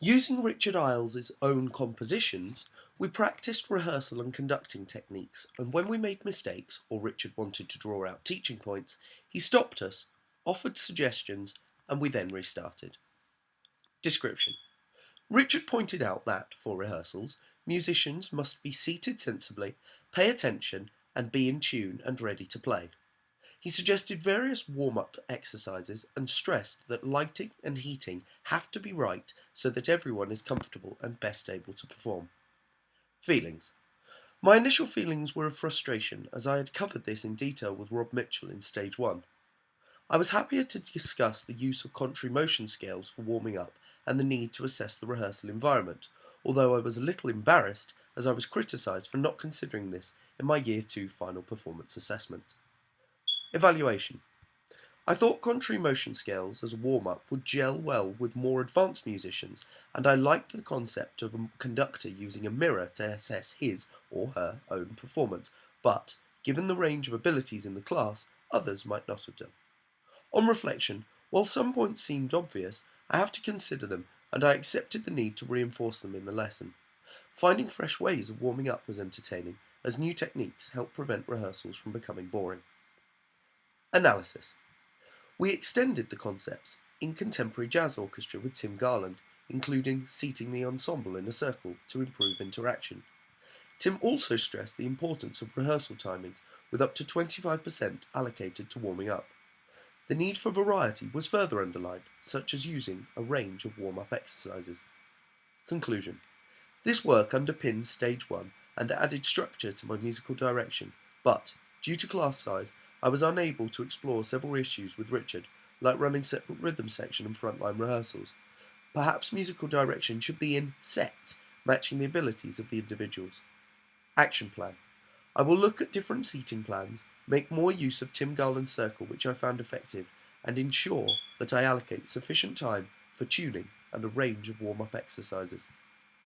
Using Richard Iles' own compositions, we practiced rehearsal and conducting techniques, and when we made mistakes, or Richard wanted to draw out teaching points, he stopped us, offered suggestions, and we then restarted. Description. Richard pointed out that, for rehearsals, musicians must be seated sensibly, pay attention, and be in tune and ready to play. He suggested various warm-up exercises and stressed that lighting and heating have to be right so that everyone is comfortable and best able to perform. Feelings. My initial feelings were of frustration, as I had covered this in detail with Rob Mitchell in Stage 1. I was happier to discuss the use of contrary motion scales for warming up and the need to assess the rehearsal environment, although I was a little embarrassed as I was criticised for not considering this in my Year 2 final performance assessment. Evaluation. I thought contrary motion scales as a warm-up would gel well with more advanced musicians, and I liked the concept of a conductor using a mirror to assess his or her own performance, but, given the range of abilities in the class, others might not have done. On reflection, while some points seemed obvious, I have to consider them, and I accepted the need to reinforce them in the lesson. Finding fresh ways of warming up was entertaining, as new techniques help prevent rehearsals from becoming boring. Analysis. We extended the concepts in contemporary jazz orchestra with Tim Garland, including seating the ensemble in a circle to improve interaction. Tim also stressed the importance of rehearsal timings, with up to 25% allocated to warming up. The need for variety was further underlined, such as using a range of warm-up exercises. Conclusion. This work underpins Stage 1 and added structure to my musical direction, but, due to class size, I was unable to explore several issues with Richard, like running separate rhythm section and frontline rehearsals. Perhaps musical direction should be in sets, matching the abilities of the individuals. Action plan. I will look at different seating plans, make more use of Tim Garland's circle, which I found effective, and ensure that I allocate sufficient time for tuning and a range of warm-up exercises.